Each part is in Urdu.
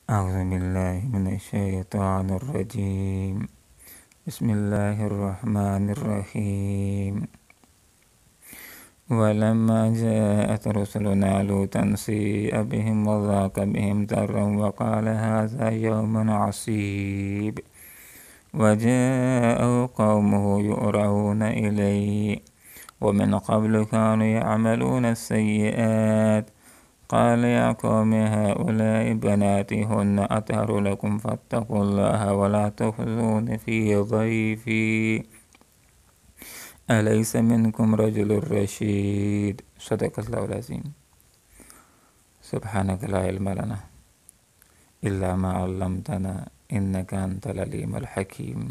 أعوذ بالله من الشيطان الرجيم. بسم الله الرحمن الرحيم. ولما جاءت رسلنا لوطا سيء بهم وضاق بهم ذرا وقال هذا يوم عصيب وجاءه قومه يؤرعون إليه ومن قبل كانوا يعملون السيئات قال يا قوم هؤلاء بناتي هن أطهر لكم فاتقوا الله ولا تخزون في ضيفي أليس منكم رجل رشيد. صدق الله العظيم. سبحانك لا علم لنا إلا ما علمتنا إنك أنت العليم الحكيم.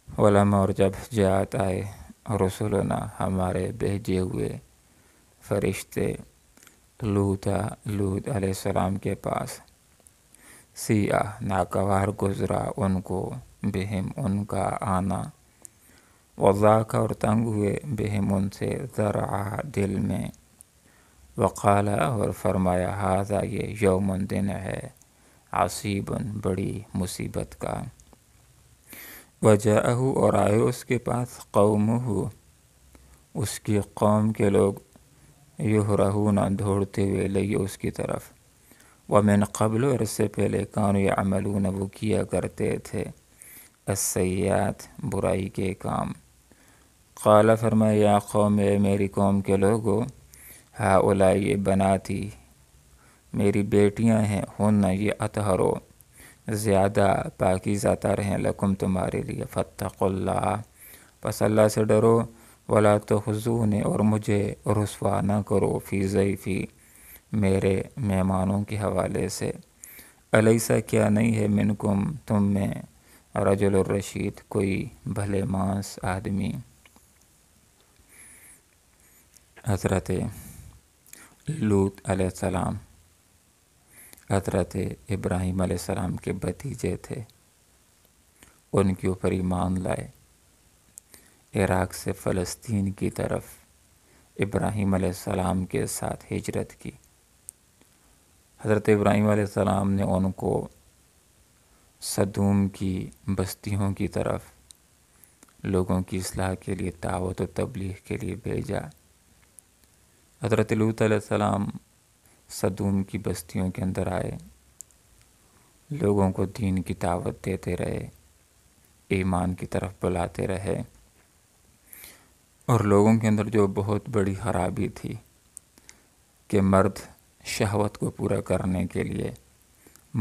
علماء اور جب جاءت آئے رسولنا ہمارے بھیجے ہوئے فرشتے لوط علیہ السلام کے پاس، سیاہ ناگوار گزرا ان کو بہم ان کا آنا، وضاق اور تنگ ہوئے بہم ان سے ذرعا دل میں، وقال اور فرمایا ھذا یہ یوم دن ہے، عصیب بڑی مصیبت کا، وجاءہ اور آئے اس کے پاس قومہ اس کی قوم کے لوگ، یہرہون دوڑتے ہوئے لئی اس کی طرف، ومن قبل اور اس سے پہلے کانوا یعملون وہ کیا کرتے تھے السیئات برائی کے کام، قال فرمایا یا قوم اے میری قوم کے لوگو، ہؤلاء یہ بناتی میری بیٹیاں ہیں، ہن یہ اطہرو زیادہ پاکیزہ تر ہیں، لکم تمہارے لیے، فاتقوا اللہ پس اللہ سے ڈرو، ولا تخزونی اور مجھے رسوا نہ کرو، فی ضیفی میرے مہمانوں کے حوالے سے، الیسا کیا نہیں ہے منکم تم میں، رجل الرشید کوئی بھلے مانس آدمی۔ حضرت لوط علیہ السلام حضرت ابراہیم علیہ السلام کے بھتیجے تھے، ان کے اوپر ایمان لائے، عراق سے فلسطین کی طرف ابراہیم علیہ السلام کے ساتھ ہجرت کی۔ حضرت ابراہیم علیہ السلام نے ان کو سدوم کی بستیوں کی طرف لوگوں کی اصلاح کے لیے، دعوت و تبلیغ کے لیے بھیجا۔ حضرت لوط علیہ السلام سدوم کی بستیوں کے اندر آئے، لوگوں کو دین کی دعوت دیتے رہے، ایمان کی طرف بلاتے رہے، اور لوگوں کے اندر جو بہت بڑی خرابی تھی کہ مرد شہوت کو پورا کرنے کے لیے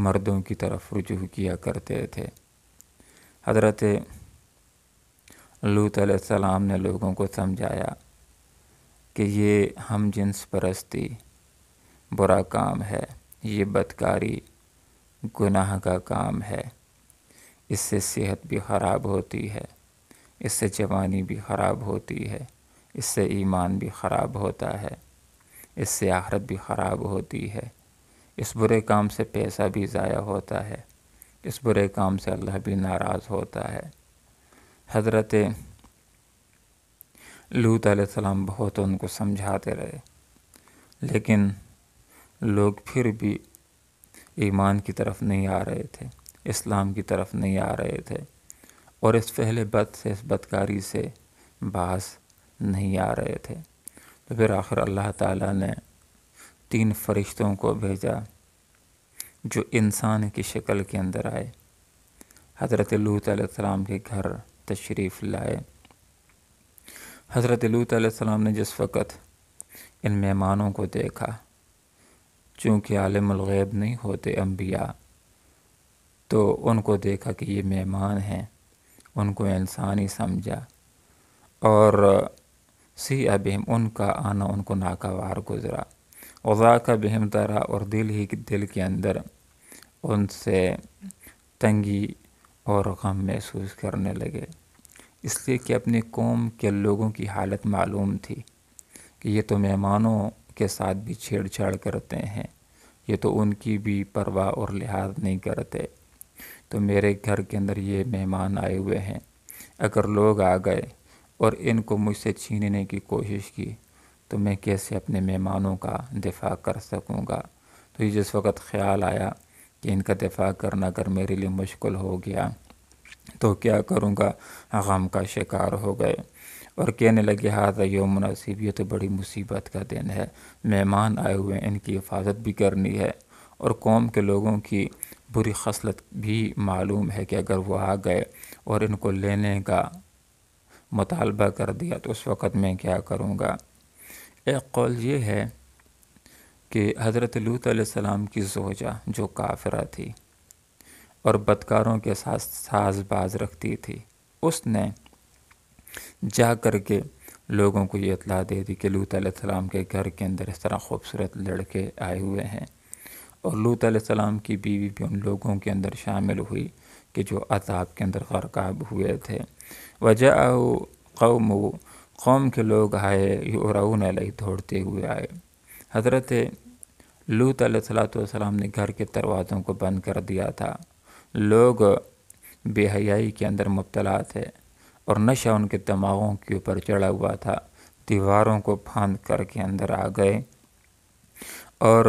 مردوں کی طرف رجوع کیا کرتے تھے، حضرت لوط علیہ السلام نے لوگوں کو سمجھایا کہ یہ ہم جنس پرستی برا کام ہے، یہ بدکاری گناہ کا کام ہے، اس سے صحت بھی خراب ہوتی ہے، اس سے جوانی بھی خراب ہوتی ہے، اس سے ایمان بھی خراب ہوتا ہے، اس سے آخرت بھی خراب ہوتی ہے، اس برے کام سے پیسہ بھی ضائع ہوتا ہے، اس برے کام سے اللہ بھی ناراض ہوتا ہے۔ حضرت لوط علیہ السلام بہت ان کو سمجھاتے رہے، لیکن لوگ پھر بھی ایمان کی طرف نہیں آ رہے تھے، اسلام کی طرف نہیں آ رہے تھے، اور اس فعل بد سے، اس بدکاری سے باز نہیں آ رہے تھے۔ تو پھر آخر اللہ تعالیٰ نے 3 فرشتوں کو بھیجا جو انسان کی شکل کے اندر آئے، حضرت لوط علیہ السلام کے گھر تشریف لائے۔ حضرت لوط علیہ السلام نے جس وقت ان مہمانوں کو دیکھا، چونکہ عالم الغیب نہیں ہوتے انبیاء، تو ان کو دیکھا کہ یہ مہمان ہیں، ان کو انسانی سمجھا، اور سیئ بہم ان کا آنا ان کو ناگوار گزرا، وضاق بہم ذرعا اور دل کے اندر ان سے تنگی اور غم محسوس کرنے لگے، اس لیے کہ اپنی قوم کے لوگوں کی حالت معلوم تھی کہ یہ تو مہمانوں کے ساتھ بھی چھیڑ چھاڑ کرتے ہیں، یہ تو ان کی بھی پرواہ اور لحاظ نہیں کرتے، تو میرے گھر کے اندر یہ مہمان آئے ہوئے ہیں، اگر لوگ آ گئے اور ان کو مجھ سے چھیننے کی کوشش کی تو میں کیسے اپنے مہمانوں کا دفاع کر سکوں گا۔ تو تو یہ جس وقت خیال آیا کہ ان کا دفاع کرنا اگر میرے لیے مشکل ہو گیا تو کیا کروں گا، غم کا شکار ہو گئے اور کہنے لگے ہاذا یوم عصیب، یہ تو بڑی مصیبت کا دن ہے، مہمان آئے ہوئے ہیں، ان کی حفاظت بھی کرنی ہے، اور قوم کے لوگوں کی بری خصلت بھی معلوم ہے کہ اگر وہ آ گئے اور ان کو لینے کا مطالبہ کر دیا تو اس وقت میں کیا کروں گا۔ ایک قول یہ ہے کہ حضرت لوط علیہ السلام کی زوجہ جو کافرہ تھی اور بدکاروں کے ساتھ ساز باز رکھتی تھی، اس نے جا کر کے لوگوں کو یہ اطلاع دے دی کہ لوط علیہ السلام کے گھر کے اندر اس طرح خوبصورت لڑکے آئے ہوئے ہیں، اور لوط علیہ السلام کی بیوی بھی ان لوگوں کے اندر شامل ہوئی کہ جو عذاب کے اندر غرقاب ہوئے تھے۔ وَجَاءَهُ قَوْمُهُ، قوم کے لوگ آئے، يُعْرَوْنَ عَلَيْهِ، دوڑتے ہوئے آئے۔ حضرت لوط علیہ السلام نے گھر کے دروازوں کو بند کر دیا تھا، لوگ بے حیائی کے اندر مبتلا تھے اور نشہ ان کے دماغوں کے اوپر چڑھا ہوا تھا، دیواروں کو پھاند کر کے اندر آ گئے اور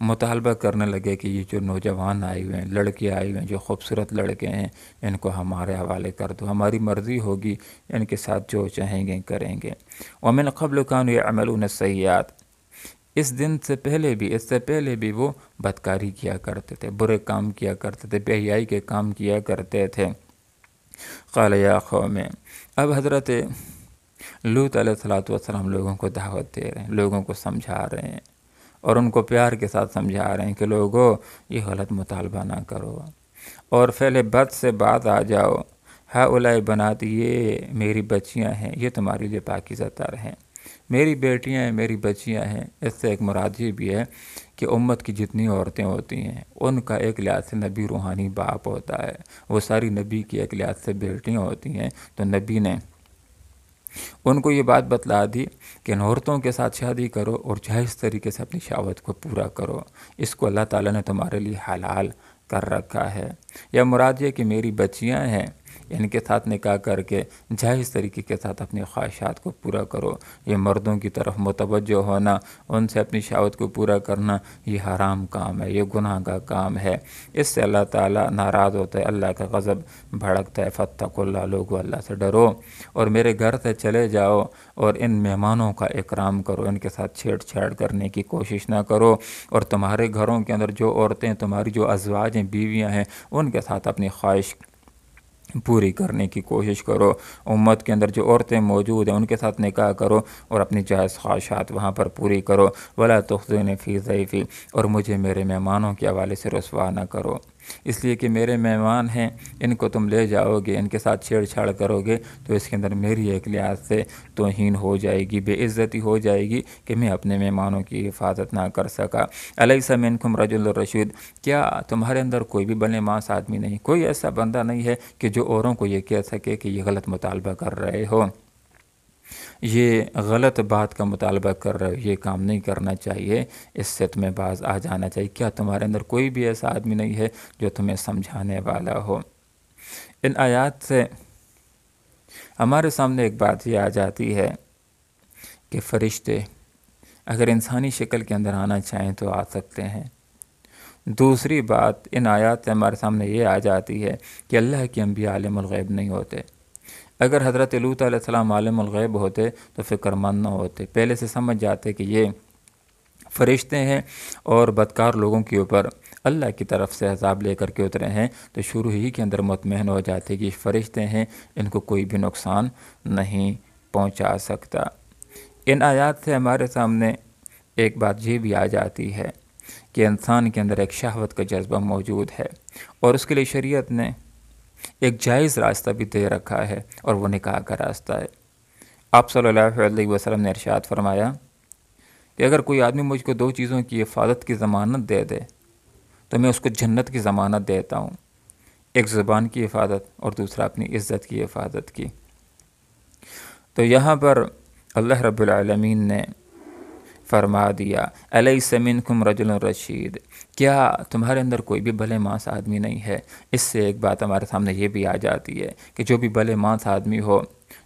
مطالبہ کرنے لگے کہ یہ جو نوجوان آئے ہوئے ہیں، لڑکے آئے ہوئے ہیں، جو خوبصورت لڑکے ہیں، ان کو ہمارے حوالے کر دو، ہماری مرضی ہوگی، ان کے ساتھ جو چاہیں گے کریں گے۔ وَمِن قَبْلُ كَانُوا يَعْمَلُونَ السَّيِّئَاتِ، اس دن سے پہلے بھی وہ بدکاری کیا کرتے تھے، برے کام کیا کرتے تھے، بے حیائی کے کام کیا کرتے تھے۔ قال یا قوم، اب حضرت لوط علیہ السلام لوگوں کو دعوت دے رہے ہیں، لوگوں کو سمجھا رہے ہیں اور ان کو پیار کے ساتھ سمجھا رہے ہیں کہ لوگو یہ غلط مطالبہ نہ کرو اور فعل بد سے بعد آ جاؤ۔ ہؤلاء بناتی، یہ میری بچیاں ہیں، یہ تمہارے لیے پاکیزہ تر ہیں، میری بیٹیاں ہیں، میری بچیاں ہیں۔ اس سے ایک مراد یہ بھی ہے کہ امت کی جتنی عورتیں ہوتی ہیں ان کا ایک لحاظ سے نبی روحانی باپ ہوتا ہے، وہ ساری نبی کی ایک لحاظ سے بیٹیاں ہوتی ہیں، تو نبی نے ان کو یہ بات بتلا دی کہ ان عورتوں کے ساتھ شادی کرو اور جائز طریقے سے اپنی شہوت کو پورا کرو، اس کو اللہ تعالیٰ نے تمہارے لیے حلال کر رکھا ہے۔ یا مراد یہ کہ میری بچیاں ہیں، ان کے ساتھ نکاح کر کے جائز طریقے کے ساتھ اپنی خواہشات کو پورا کرو۔ یہ مردوں کی طرف متوجہ ہونا، ان سے اپنی شہوت کو پورا کرنا، یہ حرام کام ہے، یہ گناہ کا کام ہے، اس سے اللہ تعالیٰ ناراض ہوتا ہے، اللہ کا غضب بھڑکتا ہے۔ فاتقوا اللہ، لوگو اللہ سے ڈرو اور میرے گھر سے چلے جاؤ اور ان مہمانوں کا اکرام کرو، ان کے ساتھ چھیڑ چھاڑ کرنے کی کوشش نہ کرو، اور تمہارے گھروں کے اندر جو عورتیں، تمہاری جو ازواج ہیں، بیویاں ہیں، ان کے ساتھ اپنی خواہش پوری کرنے کی کوشش کرو۔ امت کے اندر جو عورتیں موجود ہیں ان کے ساتھ نکاح کرو اور اپنی جائز خواہشات وہاں پر پوری کرو۔ ولا تخزونی فی ضیفی، اور مجھے میرے مہمانوں کے حوالے سے رسوا نہ کرو، اس لیے کہ میرے مہمان ہیں، ان کو تم لے جاؤ گے، ان کے ساتھ چھیڑ چھاڑ کرو گے تو اس کے اندر میری ایک لحاظ سے توہین ہو جائے گی، بے عزتی ہو جائے گی کہ میں اپنے مہمانوں کی حفاظت نہ کر سکا۔ الیس منکم رجل رشید، کیا تمہارے اندر کوئی بھی بلے ماس آدمی نہیں، کوئی ایسا بندہ نہیں ہے کہ جو اوروں کو یہ کہہ سکے کہ یہ غلط مطالبہ کر رہے ہو، یہ غلط بات کا مطالبہ کر رہے ہو، یہ کام نہیں کرنا چاہیے، اس سے تمہیں باز آ جانا چاہیے۔ کیا تمہارے اندر کوئی بھی ایسا آدمی نہیں ہے جو تمہیں سمجھانے والا ہو؟ ان آیات سے ہمارے سامنے ایک بات یہ آ جاتی ہے کہ فرشتے اگر انسانی شکل کے اندر آنا چاہیں تو آ سکتے ہیں۔ دوسری بات ان آیات سے ہمارے سامنے یہ آ جاتی ہے کہ اللہ کے انبیاء عالم الغیب نہیں ہوتے۔ اگر حضرت لوط علیہ السلام عالم الغیب ہوتے تو فکر مند نہ ہوتے، پہلے سے سمجھ جاتے کہ یہ فرشتے ہیں اور بدکار لوگوں کے اوپر اللہ کی طرف سے عذاب لے کر کے اترے ہیں، تو شروع ہی کے اندر مطمئن ہو جاتے کہ فرشتے ہیں، ان کو کوئی بھی نقصان نہیں پہنچا سکتا۔ ان آیات سے ہمارے سامنے ایک بات یہ بھی آ جاتی ہے کہ انسان کے اندر ایک شہوت کا جذبہ موجود ہے اور اس کے لیے شریعت نے ایک جائز راستہ بھی دے رکھا ہے، اور وہ نکاح کا راستہ ہے۔ آپ صلی اللہ علیہ وسلم نے ارشاد فرمایا کہ اگر کوئی آدمی مجھ کو دو چیزوں کی حفاظت کی ضمانت دے دے تو میں اس کو جنت کی ضمانت دیتا ہوں، ایک زبان کی حفاظت اور دوسرا اپنی عزت کی حفاظت کی۔ تو یہاں پر اللہ رب العالمین نے فرما دیا الیس منکم رجل رشید، کیا تمہارے اندر کوئی بھی بھلے مانس آدمی نہیں ہے؟ اس سے ایک بات ہمارے سامنے یہ بھی آ جاتی ہے کہ جو بھی بھلے مانس آدمی ہو،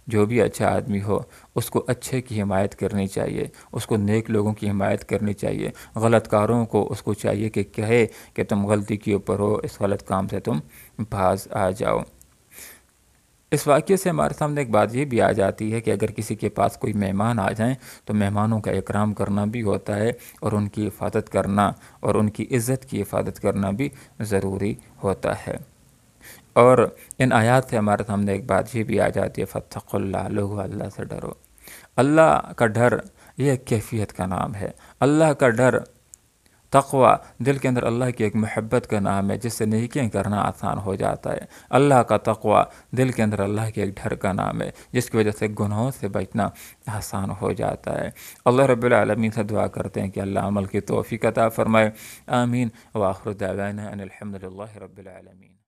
جو بھی اچھا آدمی ہو، اس کو اچھے کی حمایت کرنی چاہیے، اس کو نیک لوگوں کی حمایت کرنی چاہیے، غلط کاروں کو اس کو چاہیے کہ کہے کہ تم غلطی کے اوپر ہو، اس غلط کام سے تم باز آ جاؤ۔ اس واقعے سے ہمارے سامنے ایک بات یہ بھی آ جاتی ہے کہ اگر کسی کے پاس کوئی مہمان آ جائیں تو مہمانوں کا اکرام کرنا بھی ہوتا ہے، اور ان کی حفاظت کرنا اور ان کی عزت کی حفاظت کرنا بھی ضروری ہوتا ہے۔ اور ان آیات سے ہمارے سامنے ایک بات یہ بھی آ جاتی ہے فاتقوا اللہ، لوگو اللہ سے ڈرو۔ اللہ کا ڈر یہ ایک کیفیت کا نام ہے۔ اللہ کا ڈر، تقوی، دل کے اندر اللہ کی ایک محبت کا نام ہے جس سے نیکیاں کرنا آسان ہو جاتا ہے۔ اللہ کا تقوی دل کے اندر اللہ کے ایک ڈر کا نام ہے جس کی وجہ سے گناہوں سے بچنا آسان ہو جاتا ہے۔ اللہ رب العالمین سے دعا کرتے ہیں کہ اللہ عمل کی توفیق عطا فرمائے، آمین۔ وآخر دعوانا ان الحمد للہ رب العالمین۔